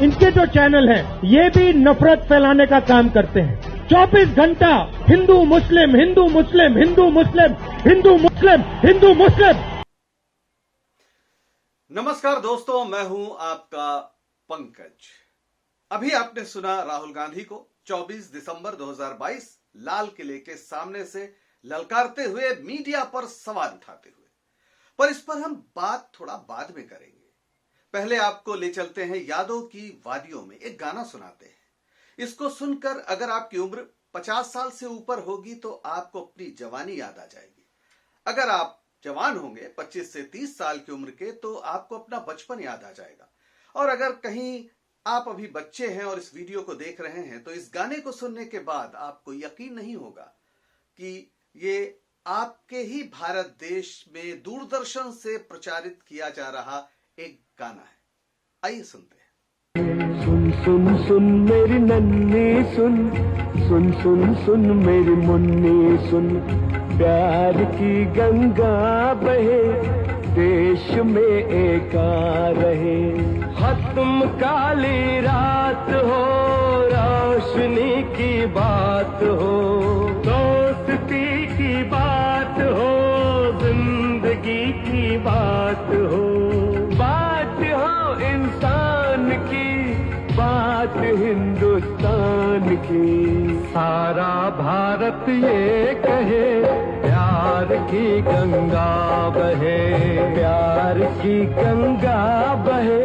इनके जो चैनल हैं ये भी नफरत फैलाने का काम करते हैं। 24 घंटा हिंदू मुस्लिम हिंदू मुस्लिम हिंदू मुस्लिम हिंदू मुस्लिम हिंदू मुस्लिम। नमस्कार दोस्तों, मैं हूं आपका पंकज। अभी आपने सुना राहुल गांधी को 24 दिसंबर 2022 लाल किले के सामने से ललकारते हुए मीडिया पर सवाल उठाते हुए। पर इस पर हम बात थोड़ा बाद में करेंगे। पहले आपको ले चलते हैं यादों की वादियों में, एक गाना सुनाते हैं। इसको सुनकर अगर आपकी उम्र 50 साल से ऊपर होगी तो आपको अपनी जवानी याद आ जाएगी। अगर आप जवान होंगे 25 से 30 साल की उम्र के तो आपको अपना बचपन याद आ जाएगा। और अगर कहीं आप अभी बच्चे हैं और इस वीडियो को देख रहे हैं तो इस गाने को सुनने के बाद आपको यकीन नहीं होगा कि ये आपके ही भारत देश में दूरदर्शन से प्रचारित किया जा रहा एक गाना है। आइए सुनते हैं। सुन सुन सुन मेरी नन्ही सुन, सुन सुन सुन मेरी मुन्नी सुन, प्यार की गंगा बहे देश में एका रहे। खत्म काली रात हो, रोशनी की बात हो, दोस्ती की बात हो, जिंदगी की बात हो, बात हो इंसान की, बात हिंदुस्तान की। सारा भारत ये कहे प्यार की गंगा बहे, प्यार की गंगा बहे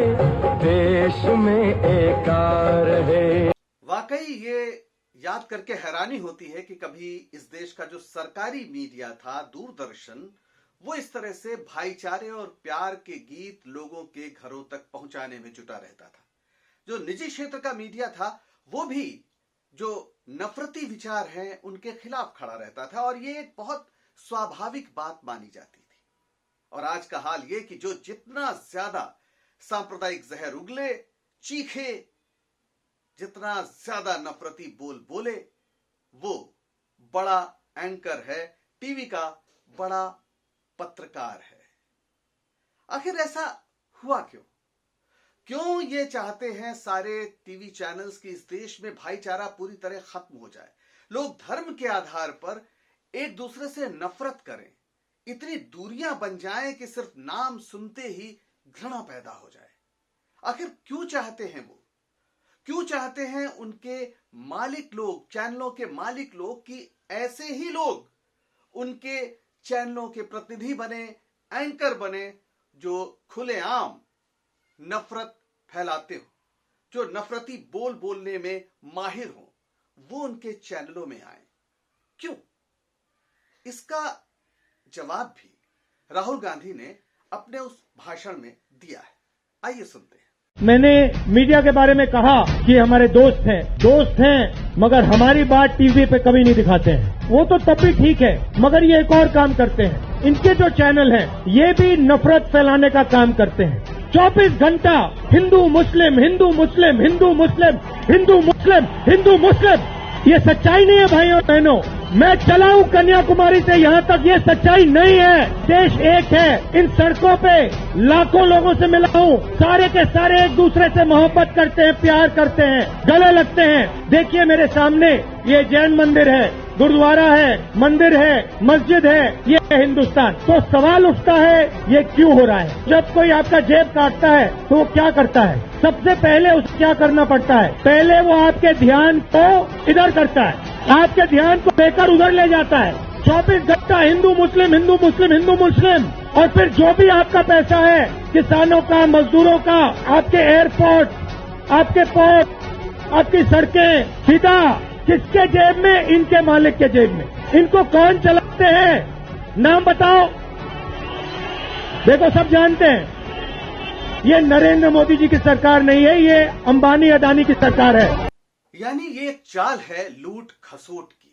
देश में एका रहे। वाकई ये याद करके हैरानी होती है कि कभी इस देश का जो सरकारी मीडिया था दूरदर्शन, वो इस तरह से भाईचारे और प्यार के गीत लोगों के घरों तक पहुंचाने में जुटा रहता था। जो निजी क्षेत्र का मीडिया था वो भी जो नफरती विचार हैं उनके खिलाफ खड़ा रहता था और ये एक बहुत स्वाभाविक बात मानी जाती थी। और आज का हाल ये कि जो जितना ज्यादा सांप्रदायिक जहर उगले, चीखे, जितना ज्यादा नफरती बोल बोले, वो बड़ा एंकर है, टीवी का बड़ा पत्रकार है। आखिर ऐसा हुआ क्यों? क्यों ये चाहते हैं सारे टीवी चैनल्स की इस देश में भाईचारा पूरी तरह खत्म हो जाए, लोग धर्म के आधार पर एक दूसरे से नफरत करें, इतनी दूरियां बन जाएं कि सिर्फ नाम सुनते ही घृणा पैदा हो जाए? आखिर क्यों चाहते हैं वो? क्यों चाहते हैं उनके मालिक लोग, चैनलों के मालिक लोग, कि ऐसे ही लोग उनके चैनलों के प्रतिनिधि बने, एंकर बने, जो खुलेआम नफरत फैलाते हो, जो नफरती बोल बोलने में माहिर हो, वो उनके चैनलों में आए? क्यों? इसका जवाब भी राहुल गांधी ने अपने उस भाषण में दिया है। आइए सुनते हैं। मैंने मीडिया के बारे में कहा कि हमारे दोस्त हैं मगर हमारी बात टीवी पे कभी नहीं दिखाते हैं। वो तो तब भी ठीक है, मगर ये एक और काम करते हैं। इनके जो चैनल हैं ये भी नफरत फैलाने का काम करते हैं। 24 घंटा हिंदू मुस्लिम हिंदू मुस्लिम हिंदू मुस्लिम हिंदू मुस्लिम हिंदू मुस्लिम। ये सच्चाई नहीं है भाइयों बहनों। मैं चला हूं कन्याकुमारी से यहां तक, ये सच्चाई नहीं है। देश एक है। इन सड़कों पे लाखों लोगों से मिला हूं, सारे के सारे एक दूसरे से मोहब्बत करते हैं, प्यार करते हैं, गले लगते हैं। देखिए मेरे सामने ये जैन मंदिर है, गुरुद्वारा है, मंदिर है, मस्जिद है, ये है हिंदुस्तान। तो सवाल उठता है ये क्यों हो रहा है? जब कोई आपका जेब काटता है तो वो क्या करता है? सबसे पहले उसे क्या करना पड़ता है? पहले वो आपके ध्यान को इधर करता है, आपके ध्यान को लेकर उधर ले जाता है। 24 घंटा हिंदू मुस्लिम हिंदू मुस्लिम हिंदू मुस्लिम। और फिर जो भी आपका पैसा है, किसानों का, मजदूरों का, आपके एयरपोर्ट, आपके पोर्ट, आपकी सड़कें, सीधा किसके जेब में? इनके मालिक के जेब में। इनको कौन चलाते हैं? नाम बताओ। देखो सब जानते हैं ये नरेंद्र मोदी जी की सरकार नहीं है, ये अंबानी अदानी की सरकार है। यानी ये एक चाल है लूट खसोट की।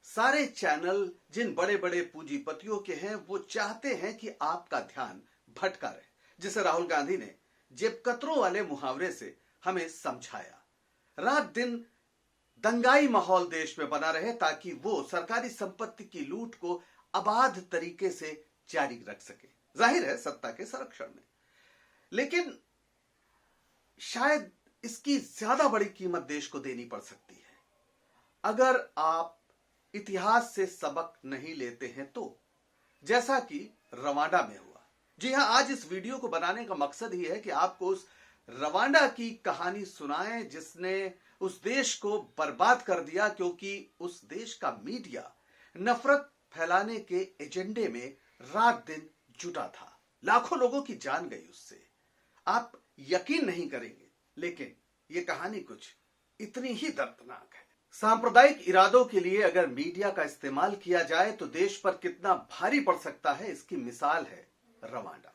सारे चैनल जिन बड़े बड़े पूंजीपतियों के हैं वो चाहते हैं कि आपका ध्यान भटका रहे, जिसे राहुल गांधी ने जेबकतरों वाले मुहावरे से हमें समझाया। रात दिन दंगाई माहौल देश में बना रहे ताकि वो सरकारी संपत्ति की लूट को अबाध तरीके से जारी रख सके, जाहिर है सत्ता के संरक्षण में। लेकिन शायद इसकी ज्यादा बड़ी कीमत देश को देनी पड़ सकती है अगर आप इतिहास से सबक नहीं लेते हैं तो, जैसा कि रवांडा में हुआ। जी हां, आज इस वीडियो को बनाने का मकसद ही है कि आपको उस रवांडा की कहानी सुनाएं जिसने उस देश को बर्बाद कर दिया, क्योंकि उस देश का मीडिया नफरत फैलाने के एजेंडे में रात दिन जुटा था। लाखों लोगों की जान गई उससे। आप यकीन नहीं करेंगे, लेकिन यह कहानी कुछ इतनी ही दर्दनाक है। सांप्रदायिक इरादों के लिए अगर मीडिया का इस्तेमाल किया जाए तो देश पर कितना भारी पड़ सकता है, इसकी मिसाल है रवांडा।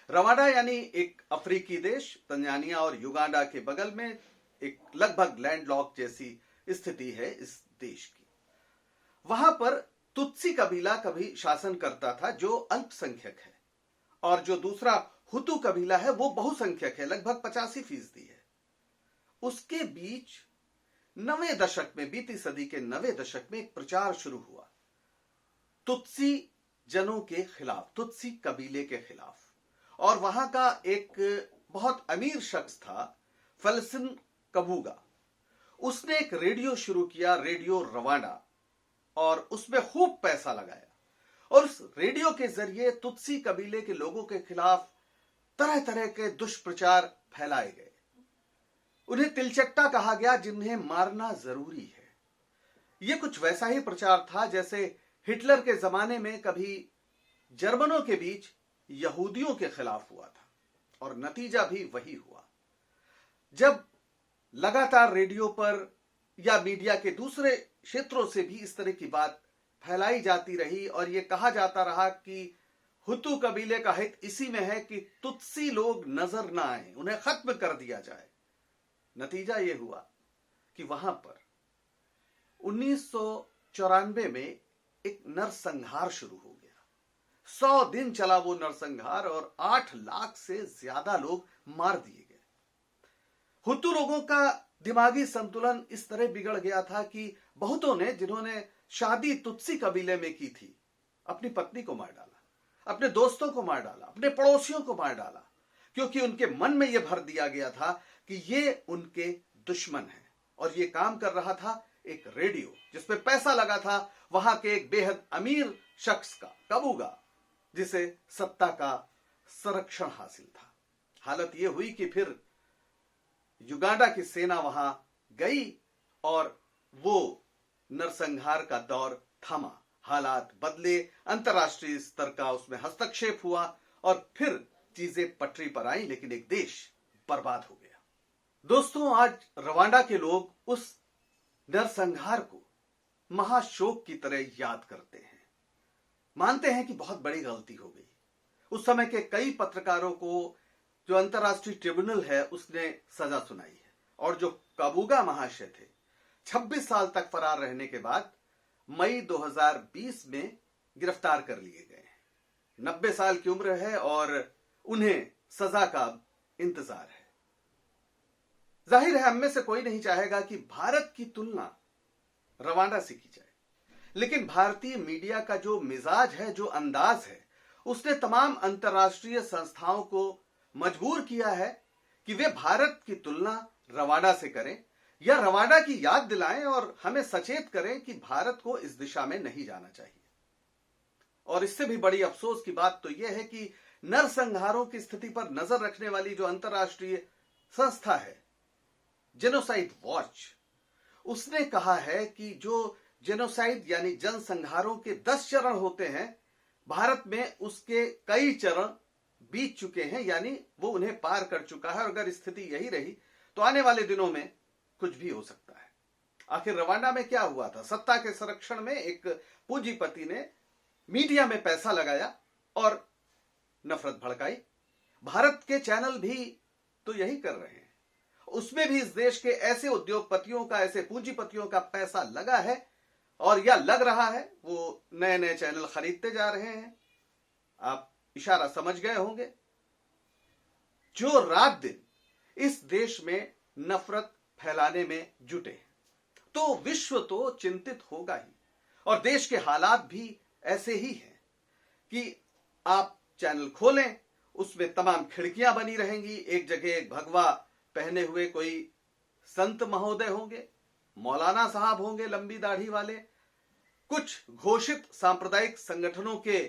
रवांडा यानी एक अफ्रीकी देश, तंजानिया और युगांडा के बगल में एक लगभग लैंडलॉक जैसी स्थिति है इस देश की। वहां पर तुत्सी कबीला कभी शासन करता था जो अल्पसंख्यक है, और जो दूसरा हुतू कबीला है वो बहुसंख्यक है, लगभग 85% है। उसके बीच 90 दशक में, बीती सदी के 90 दशक में एक प्रचार शुरू हुआ तुत्सी जनों के खिलाफ, तुत्सी कबीले के खिलाफ। और वहां का एक बहुत अमीर शख्स था फेलिक्स कबूगा। उसने एक रेडियो शुरू किया, रेडियो रवांडा, और उसमें खूब पैसा लगाया। और उस रेडियो के जरिए तुत्सी कबीले के लोगों के खिलाफ तरह तरह के दुष्प्रचार फैलाए गए। उन्हें तिलचट्टा कहा गया, जिन्हें मारना जरूरी है। यह कुछ वैसा ही प्रचार था जैसे हिटलर के जमाने में कभी जर्मनों के बीच यहूदियों के खिलाफ हुआ था, और नतीजा भी वही हुआ। जब लगातार रेडियो पर या मीडिया के दूसरे क्षेत्रों से भी इस तरह की बात फैलाई जाती रही और यह कहा जाता रहा कि हुतू कबीले का हित इसी में है कि तुत्सी लोग नजर ना आए, उन्हें खत्म कर दिया जाए, नतीजा यह हुआ कि वहां पर 1994 में एक नरसंहार शुरू हो गया। 100 दिन चला वो नरसंहार और 8 लाख से ज्यादा लोग मार दिए गए। हुतू लोगों का दिमागी संतुलन इस तरह बिगड़ गया था कि बहुतों ने, जिन्होंने शादी तुत्सी कबीले में की थी, अपनी पत्नी को मार डाला, अपने दोस्तों को मार डाला, अपने पड़ोसियों को मार डाला, क्योंकि उनके मन में यह भर दिया गया था कि ये उनके दुश्मन हैं। और ये काम कर रहा था एक रेडियो जिसपे पैसा लगा था वहां के एक बेहद अमीर शख्स का, कबूगा, जिसे सत्ता का संरक्षण हासिल था। हालत यह हुई कि फिर युगांडा की सेना वहां गई और वो नरसंहार का दौर थमा, हालात बदले, अंतर्राष्ट्रीय स्तर का उसमें हस्तक्षेप हुआ और फिर चीजें पटरी पर आई, लेकिन एक देश बर्बाद हो गया। दोस्तों, आज रवांडा के लोग उस नरसंहार को महाशोक की तरह याद करते हैं, मानते हैं कि बहुत बड़ी गलती हो गई। उस समय के कई पत्रकारों को जो अंतर्राष्ट्रीय ट्रिब्यूनल है उसने सजा सुनाई है, और जो कबूगा महाशय थे 26 साल तक फरार रहने के बाद मई 2020 में गिरफ्तार कर लिए गए हैं। 90 साल की उम्र है और उन्हें सजा का इंतजार है। जाहिर है हम में से कोई नहीं चाहेगा कि भारत की तुलना रवांडा से की जाए, लेकिन भारतीय मीडिया का जो मिजाज है, जो अंदाज है, उसने तमाम अंतर्राष्ट्रीय संस्थाओं को मजबूर किया है कि वे भारत की तुलना रवांडा से करें या रवांडा की याद दिलाएं और हमें सचेत करें कि भारत को इस दिशा में नहीं जाना चाहिए। और इससे भी बड़ी अफसोस की बात तो यह है कि नरसंहारों की स्थिति पर नजर रखने वाली जो अंतर्राष्ट्रीय संस्था है, जेनोसाइड वॉच, उसने कहा है कि जो जेनोसाइड यानी जनसंहारों के 10 चरण होते हैं, भारत में उसके कई चरण बीत चुके हैं, यानी वो उन्हें पार कर चुका है। और अगर स्थिति यही रही तो आने वाले दिनों में कुछ भी हो सकता है। आखिर रवांडा में क्या हुआ था? सत्ता के संरक्षण में एक पूंजीपति ने मीडिया में पैसा लगाया और नफरत भड़काई। भारत के चैनल भी तो यही कर रहे हैं। उसमें भी इस देश के ऐसे उद्योगपतियों का, ऐसे पूंजीपतियों का पैसा लगा है और या लग रहा है। वो नए नए चैनल खरीदते जा रहे हैं। आप इशारा समझ गए होंगे। जो रात दिन इस देश में नफरत फैलाने में जुटे, तो विश्व तो चिंतित होगा ही। और देश के हालात भी ऐसे ही हैं कि आप चैनल खोलें, उसमें तमाम खिड़कियां बनी रहेंगी, एक जगह एक भगवा पहने हुए कोई संत महोदय होंगे, मौलाना साहब होंगे लंबी दाढ़ी वाले, कुछ घोषित सांप्रदायिक संगठनों के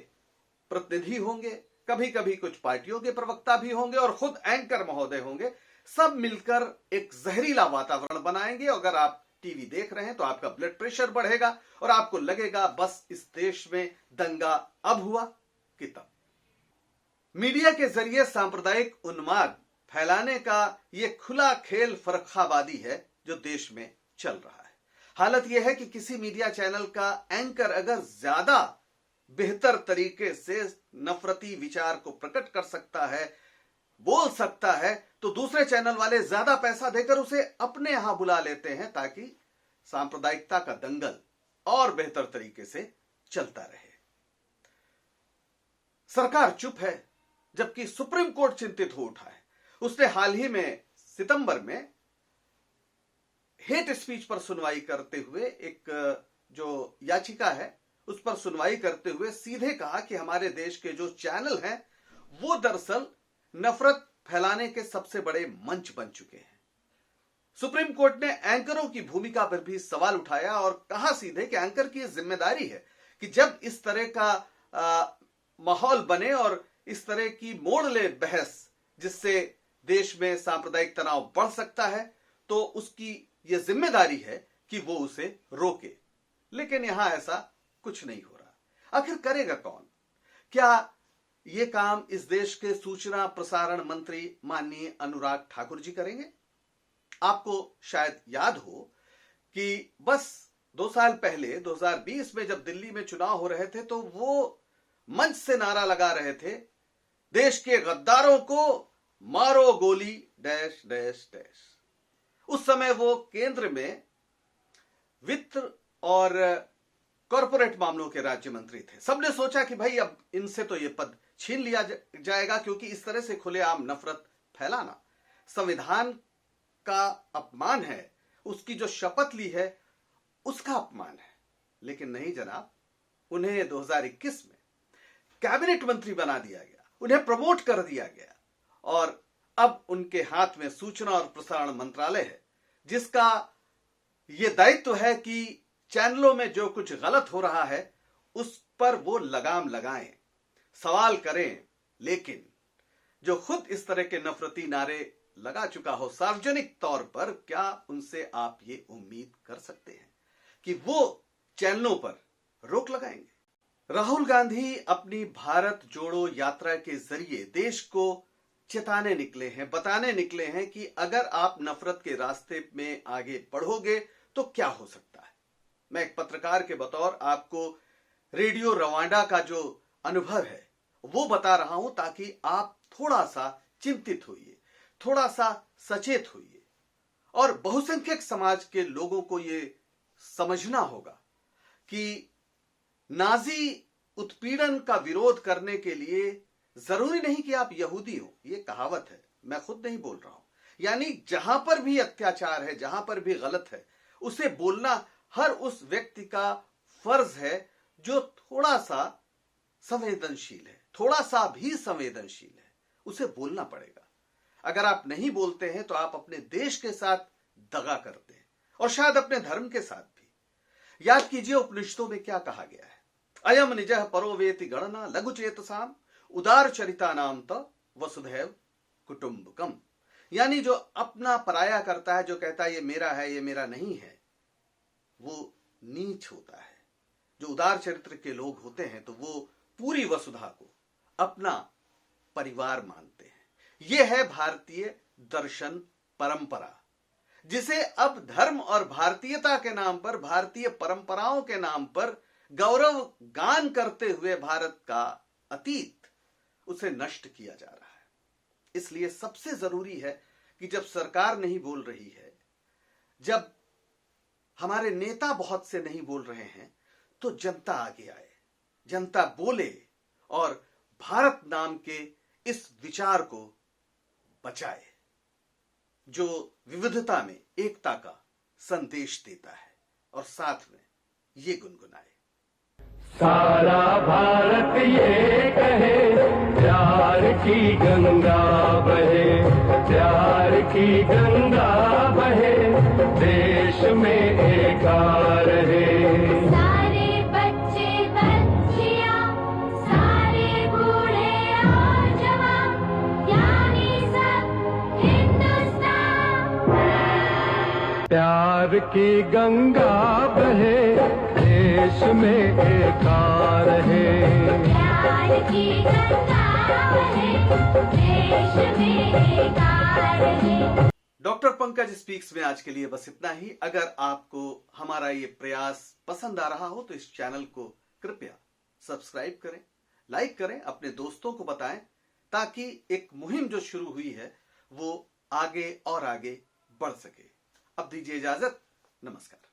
प्रतिनिधि होंगे, कभी कभी कुछ पार्टियों के प्रवक्ता भी होंगे और खुद एंकर महोदय होंगे। सब मिलकर एक जहरीला वातावरण बनाएंगे। अगर आप टीवी देख रहे हैं तो आपका ब्लड प्रेशर बढ़ेगा और आपको लगेगा बस इस देश में दंगा अब हुआ कि तब। मीडिया के जरिए सांप्रदायिक उन्माद फैलाने का यह खुला खेल फर्रुखाबादी है जो देश में चल रहा है। हालत यह है कि किसी मीडिया चैनल का एंकर अगर ज्यादा बेहतर तरीके से नफरती विचार को प्रकट कर सकता है, बोल सकता है, तो दूसरे चैनल वाले ज्यादा पैसा देकर उसे अपने यहां बुला लेते हैं ताकि सांप्रदायिकता का दंगल और बेहतर तरीके से चलता रहे। सरकार चुप है जबकि सुप्रीम कोर्ट चिंतित हो उठा है। उसने हाल ही में सितंबर में हेट स्पीच पर सुनवाई करते हुए एक जो याचिका है उस पर सुनवाई करते हुए सीधे कहा कि हमारे देश के जो चैनल हैं वो दरअसल नफरत फैलाने के सबसे बड़े मंच बन चुके हैं। सुप्रीम कोर्ट ने एंकरों की भूमिका पर भी सवाल उठाया और कहा सीधे कि एंकर की जिम्मेदारी है कि जब इस तरह का माहौल बने और इस तरह की मोड़ ले बहस जिससे देश में सांप्रदायिक तनाव बढ़ सकता है, तो उसकी यह जिम्मेदारी है कि वो उसे रोके। लेकिन यहां ऐसा कुछ नहीं हो रहा। आखिर करेगा कौन? क्या ये काम इस देश के सूचना प्रसारण मंत्री माननीय अनुराग ठाकुर जी करेंगे? आपको शायद याद हो कि बस 2 साल पहले 2020 में जब दिल्ली में चुनाव हो रहे थे तो वो मंच से नारा लगा रहे थे, देश के गद्दारों को मारो गोली डैश डैश डैश। उस समय वो केंद्र में वित्त और कॉरपोरेट मामलों के राज्य मंत्री थे। सबने सोचा कि भाई अब इनसे तो ये पद छीन लिया जाएगा, क्योंकि इस तरह से खुलेआम नफरत फैलाना संविधान का अपमान है, उसकी जो शपथ ली है उसका अपमान है। लेकिन नहीं जनाब, उन्हें 2021 में कैबिनेट मंत्री बना दिया गया, उन्हें प्रमोट कर दिया गया और अब उनके हाथ में सूचना और प्रसारण मंत्रालय है जिसका यह दायित्व है कि चैनलों में जो कुछ गलत हो रहा है उस पर वो लगाम लगाएं, सवाल करें। लेकिन जो खुद इस तरह के नफरती नारे लगा चुका हो सार्वजनिक तौर पर, क्या उनसे आप ये उम्मीद कर सकते हैं कि वो चैनलों पर रोक लगाएंगे? राहुल गांधी अपनी भारत जोड़ो यात्रा के जरिए देश को चेताने निकले हैं, बताने निकले हैं कि अगर आप नफरत के रास्ते में आगे बढ़ोगे तो क्या हो सकता है। मैं एक पत्रकार के बतौर आपको रेडियो रवांडा का जो अनुभव है वो बता रहा हूं ताकि आप थोड़ा सा चिंतित होइए, थोड़ा सा सचेत होइए। और बहुसंख्यक समाज के लोगों को ये समझना होगा कि नाजी उत्पीड़न का विरोध करने के लिए जरूरी नहीं कि आप यहूदी हो। ये कहावत है, मैं खुद नहीं बोल रहा हूं। यानी जहां पर भी अत्याचार है, जहां पर भी गलत है, उसे बोलना हर उस व्यक्ति का फर्ज है जो थोड़ा सा संवेदनशील है, थोड़ा सा भी संवेदनशील है, उसे बोलना पड़ेगा। अगर आप नहीं बोलते हैं तो आप अपने देश के साथ दगा करते हैं और शायद अपने धर्म के साथ भी। याद कीजिए उपनिषदों में क्या कहा गया है, अयम निजः परो वेति गणना लघु चेतसाम उदार चरिता नाम त वसुधैव कुटुंबकम। यानी जो अपना पराया करता है, जो कहता है ये मेरा है ये मेरा नहीं है, वो नीच होता है। जो उदार चरित्र के लोग होते हैं तो वो पूरी वसुधा को अपना परिवार मानते हैं। यह है भारतीय दर्शन परंपरा, जिसे अब धर्म और भारतीयता के नाम पर, भारतीय परंपराओं के नाम पर गौरव गान करते हुए भारत का अतीत, उसे नष्ट किया जा रहा है। इसलिए सबसे जरूरी है कि जब सरकार नहीं बोल रही है, जब हमारे नेता बहुत से नहीं बोल रहे हैं, तो जनता आगे आए, जनता बोले और भारत नाम के इस विचार को बचाए जो विविधता में एकता का संदेश देता है, और साथ में ये गुनगुनाए, सारा भारत ये कहे प्यार की गंगा बहे, प्यार की गंगा बहे, देश में एकार है। सारे बच्चे बच्चियां, सारे बूढ़े और जवान, यानी सब हिंदुस्तान। प्यार की गंगा बहे, देश में एकार है। प्यार की गंगा बहे, देश में एकार है। डॉक्टर पंकज स्पीक्स में आज के लिए बस इतना ही। अगर आपको हमारा ये प्रयास पसंद आ रहा हो तो इस चैनल को कृपया सब्सक्राइब करें, लाइक करें, अपने दोस्तों को बताएं, ताकि एक मुहिम जो शुरू हुई है वो आगे और आगे बढ़ सके। अब दीजिए इजाजत, नमस्कार।